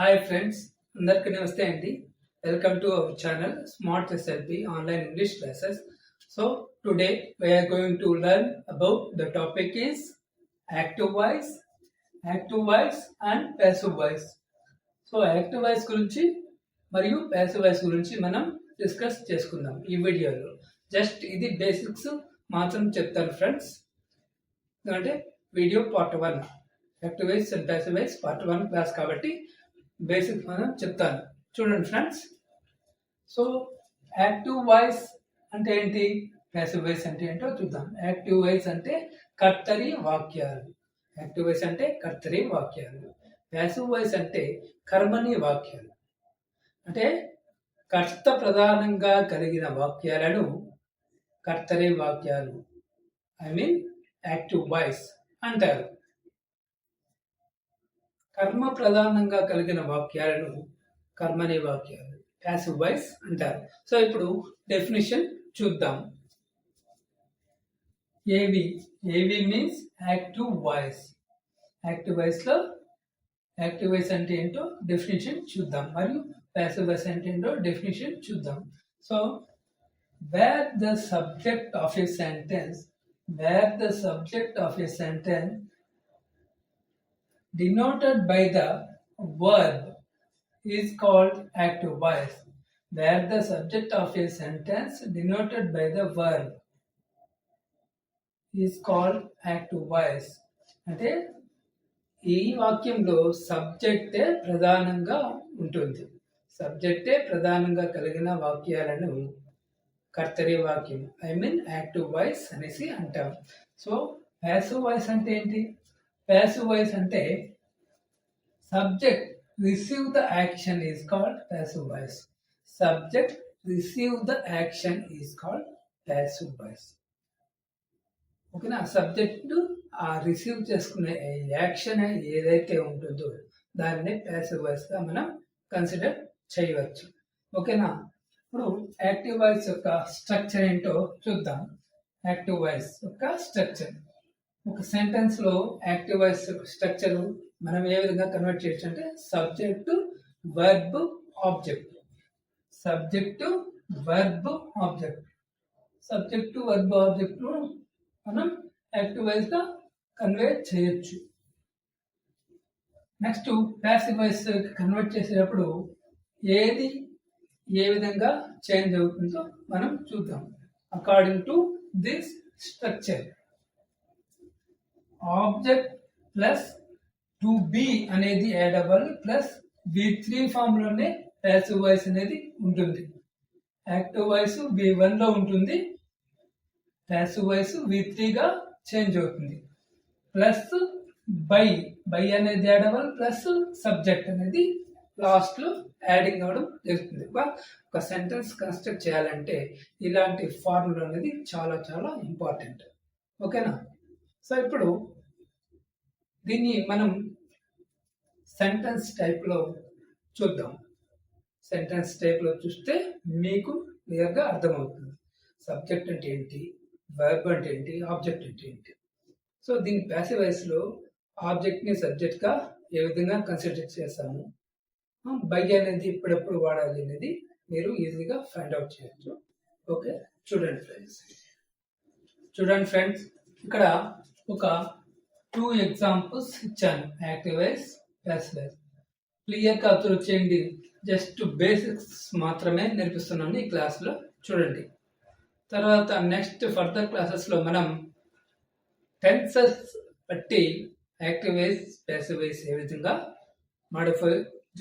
Hi friends, అందరికీ నమస్తే అండి. Welcome to our channel smart SLP online English classes. So today we are going to learn about the topic is active voice and passive voice. So active voice గురించి మరియు passive voice గురించి మనం discuss చేసుకుందాం ఈ వీడియోలో. Just ఇది basics మాత్రం చెప్తాను ఫ్రెండ్స్. ఎందుకంటే video part 1 active voice and passive voice part 1 class కాబట్టి బేసిక్స్ మనం చెప్తాను. చూడండి ఫ్రెండ్స్. సో యాక్టివ్ వాయిస్ అంటే ఏంటి, ప్యాసివ్ వాయిస్ అంటే ఏంటో చూద్దాం. యాక్టివ్ వాయిస్ అంటే కర్తరి వాక్యాలు. యాక్టివ్ వాయిస్ అంటే కర్తరి వాక్యాలు. ప్యాసివ్ వాయిస్ అంటే కర్మని వాక్యాలు. అంటే కర్త ప్రధానంగా కలిగిన వాక్యాలను కర్తరి వాక్యాలు, యాక్టివ్ వాయిస్ అంటారు. కర్మ ప్రధానంగా కలిగిన వాక్యాలను కర్మని వాక్యాలు, ప్యాసివ్ వాయిస్ అంటారు. సో ఇప్పుడు డెఫినిషన్ చూద్దాం. ఏవి means active voice. Active voice లో యాక్టివ్ వాయిస్ అంటే ఏంటో డెఫినిషన్ చూద్దాం, మరియు ప్యాసివ్ వాయిస్ అంటే ఏంటో డెఫినిషన్ చూద్దాం. So where the subject of a sentence denoted by the verb is called active voice. Where the subject of a sentence denoted by the verb is called active voice. అంటే ఈ వాక్యంలో సబ్జెక్టే ప్రధానంగా ఉంటుంది. సబ్జెక్టే ప్రధానంగా కలిగిన వాక్యాలను కర్తరి వాక్యం, యాక్టివ్ వాయిస్ అనేసి అంటాం. సో ప్యాసివ్ వాయిస్ అంటే ఏంటి? ప్యాసివ్ వాయిస్ అంటే subject receive the action is called passive voice. Subject receive the action is called passive voice. ఓకేనా? సబ్జెక్ట్ రిసీవ్ చేసుకునే యాక్షన్ ఏదైతే ఉంటుందో దాన్ని ప్యాసివ్ వాయిస్ గా మనం కన్సిడర్ చేయవచ్చు. ఓకేనా? ఇప్పుడు యాక్టివ్ వాయిస్ యొక్క స్ట్రక్చర్ ఏంటో చూద్దాం. యాక్టివ్ వాయిస్ యొక్క స్ట్రక్చర్, ఒక సెంటెన్స్ లో యాక్టివ్ వాయిస్ స్ట్రక్చర్ మనం ఏ విధంగా కన్వర్ట్ చేయొచ్చు అంటే subject, verb, object. Subject, verb, object. Subject, verb, object మనం యాక్టివ్ వాయిస్ గా కన్వే చేయొచ్చు. నెక్స్ట్ ప్యాసివ్ వాయిస్ కన్వర్ట్ చేసేటప్పుడు ఏది ఏ విధంగా చేంజ్ అవుతుందో మనం చూద్దాం. According to this structure, object plus to be అనేది యాడ్ అవ్వాలి, ప్లస్ V3 ఫామ్ లోనే ప్యాసివ్ వాయిస్ అనేది ఉంటుంది. యాక్టివ్ వాయిస్ V1 లో ఉంటుంది, ప్యాసివ్ వాయిస్ V3 గా చేంజ్ అవుతుంది. ప్లస్ బై అనేది యాడ్ అవ్వాలి, ప్లస్ సబ్జెక్ట్ అనేది లాస్ట్ లో యాడింగ్ అవ్వడం జరుగుతుంది. ఒక సెంటెన్స్ కన్స్ట్రక్ట్ చేయాలంటే ఇలాంటి ఫార్ములా అనేది చాలా చాలా ఇంపార్టెంట్. ఓకేనా? సో ఇప్పుడు దీన్ని మనం సెంటెన్స్ టైప్ లో చూద్దాం. సెంటెన్స్ టైప్ లో చూస్తే మీకు క్లియర్ గా అర్థమవుతుంది. సబ్జెక్ట్ అంటే ఏంటి, వర్బ్ అంటే ఏంటి, ఆబ్జెక్ట్ అంటే ఏంటి. సో దీని ప్యాసివ్ వాయిస్ లో ఆబ్జెక్ట్ ని సబ్జెక్ట్ గా ఏ విధంగా కన్సిడర్ చేస్తాము, బై అనేది ఇప్పుడెప్పుడు వాడాలి అనేది మీరు ఈజీగా ఫైండ్ అవుట్ చేయొచ్చు. ఓకే, చూడండి ఫ్రెండ్స్, ఇక్కడ ఒక 2 ఎగ్జాంపుల్స్ ఇచ్చాను. Active voice, passive voice clear గా అబ్జర్వ్ చేయండి. జస్ట్ బేసిక్స్ మాత్రమే నేర్పిస్తున్నాను ఈ క్లాస్ లో. చూడండి, తర్వాత నెక్స్ట్ ఫర్దర్ క్లాసెస్ లో మనం టెన్సెస్ బట్టి యాక్టివ్ వాయిస్, ప్యాసివ్ వాయిస్ ఏ విధంగా మాడిఫై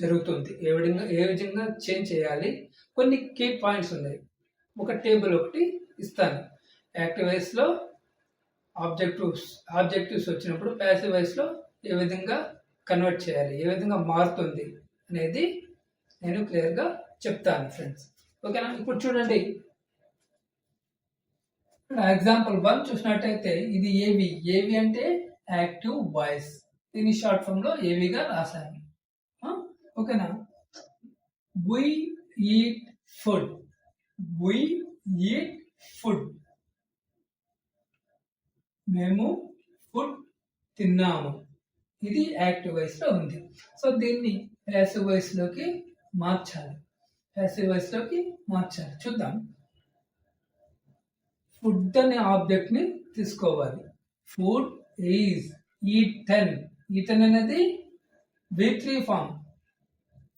జరుగుతుంది, ఏ విధంగా చేంజ్ చేయాలి, కొన్ని కీ పాయింట్స్ ఉన్నాయి. ఒక టేబుల్ ఒకటి ఇస్తాను. యాక్టివ్ వాయిస్ లో ఆబ్జెక్టివ్స్ వచ్చినప్పుడు ప్యాసివ్ వాయిస్ లో ఏ విధంగా కన్వర్ట్ చేయాలి, ఏ విధంగా మారుతుంది అనేది నేను క్లియర్ గా చెప్తాను ఫ్రెండ్స్. ఓకేనా? ఇప్పుడు చూడండి, ఎగ్జాంపుల్ 1 చూసినట్టయితే ఇది ఏవి అంటే యాక్టివ్ వాయిస్. దీని షార్ట్ ఫామ్ లో ఏవిగా రాశాను. ఓకేనా? we eat food. మేము ఫుడ్ తిన్నాము. ఇది యాక్టివ్ వాయిస్ లో ఉంది. సో దీన్ని ప్యాసివ్ వాయిస్ లోకి మార్చాలి. ప్యాసివ్ వాయిస్ లోకి మార్చాలి. చూద్దాం. ఫుడ్ అనే ఆబ్జెక్ట్ ని తీసుకోవాలి. Food is eaten. ఈటన్ అనేది V3 ఫామ్.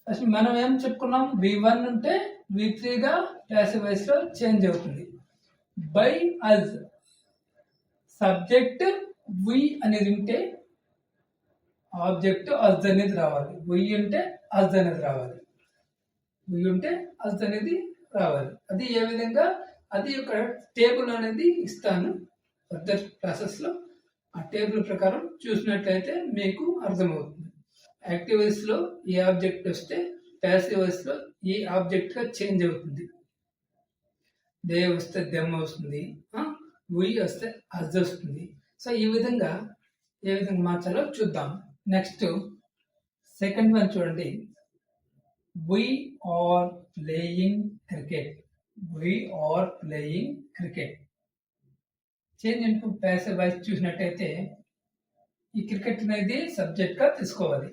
ఫస్ట్ మనం ఏం చెప్పుకున్నాం, V1 ఉంటే V3 గా ప్యాసివ్ వాయిస్ లో చేంజ్ అవుతుంది. బై అజ్ సబ్జెక్ట్ వి అనేది ఉంటే ఆబ్జెక్ట్ అజ్ అనేది రావాలి. వి ఉంటే అజ్ అనేది రావాలి. వి ఉంటే అజ్ అనేది రావాలి. అది ఏ విధంగా, అది ఒక టేబుల్ అనేది ఇస్తాను ఫర్దర్ క్లాసెస్ లో. ఆ టేబుల్ ప్రకారం చూసినట్లయితే మీకు అర్థమవుతుంది. యాక్టివ్ వాయిస్ లో ఏ ఆబ్జెక్ట్ వస్తే ప్యాసివ్ వాయిస్ లో ఏ ఆబ్జెక్ట్ గా చేంజ్ అవుతుంది. దే వస్తే దెమ్ వస్తుంది, వి వస్తే అజ్ వస్తుంది. సో ఈ విధంగా ఏ విధంగా మార్చాలో చూద్దాం. నెక్స్ట్ సెకండ్ వన్ చూడండి. We are playing cricket. We are playing cricket. Change into passive voice చూసినట్టయితే ఈ క్రికెట్ అనేది సబ్జెక్ట్ గా తీసుకోవాలి.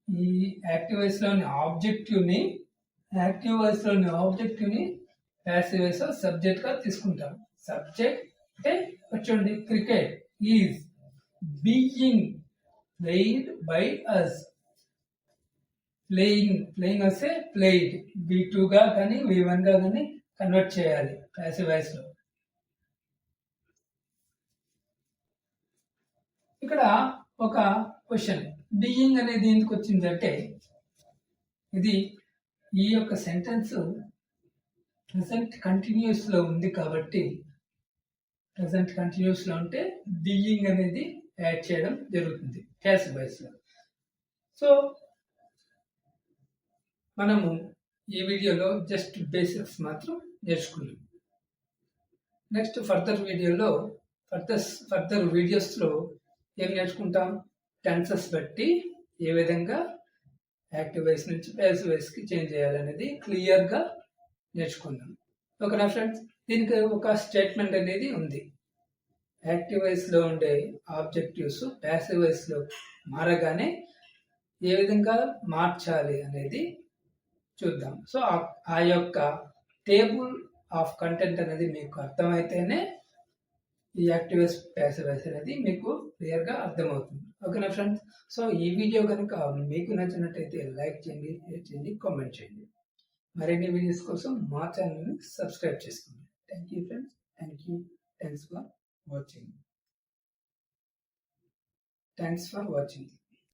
ఈ యాక్టివ్ వాయిస్ లోని ఆబ్జెక్టివ్ ని ప్యాసివ్ వాయిస్ సబ్జెక్ట్ గా తీసుకుంటాం. సబ్జెక్ట్ అంటే చూడండి, cricket is being played by us. Playing వస్తే ప్లేయిడ్ V2 గా కానీ V1 గా కానీ కన్వర్ట్ చేయాలి ప్యాసివ్ వాయిస్ లో. ఇక్కడ ఒక క్వశ్చన్, బీయింగ్ అనేది ఎందుకు వచ్చిందంటే, ఇది ఈ యొక్క సెంటెన్స్ ప్రెసెంట్ కంటిన్యూస్ లో ఉంది కాబట్టి, ప్రెసెంట్ కంటిన్యూస్ లో ఉంటే బీయింగ్ అనేది యాడ్ చేయడం జరుగుతుంది ప్యాసివ్ వాయిస్ లో. సో మనము ఈ వీడియోలో జస్ట్ బేసిక్స్ మాత్రం నేర్చుకున్నాం. నెక్స్ట్ ఫర్దర్ వీడియోస్ లో ఏం నేర్చుకుంటాం, టెన్సెస్ బట్టి ఏ విధంగా యాక్టివ్ వాయిస్ నుంచి ప్యాసివ్ వాయిస్ కి చేంజ్ చేయాలనేది క్లియర్ గా నేర్చుకుందాం. ఓకేనా ఫ్రెండ్స్? దీనికి ఒక స్టేట్మెంట్ అనేది ఉంది. యాక్టివ్ వాయిస్ లో ఉండే ఆబ్జెక్టివ్స్ ప్యాసివ్ వాయిస్ లో మారగానే ఏ విధంగా మార్చాలి అనేది చూద్దాం. సో ఆ యొక్క టేబుల్ ఆఫ్ కంటెంట్ అనేది మీకు అర్థమైతేనే ఈ యాక్టివ్ వాయిస్ ప్యాసివ్ వాయిస్ అనేది మీకు క్లియర్ గా అర్థమవుతుంది. ఓకేనా ఫ్రెండ్స్? సో ఈ వీడియో కనుక మీకు నచ్చినట్టయితే లైక్ చేయండి, షేర్ చేయండి, కామెంట్ చేయండి. మరిన్ని వీడియోస్ కోసం మా ఛానల్ని సబ్స్క్రైబ్ చేసుకోండి. Thank you friends. Thanks for watching.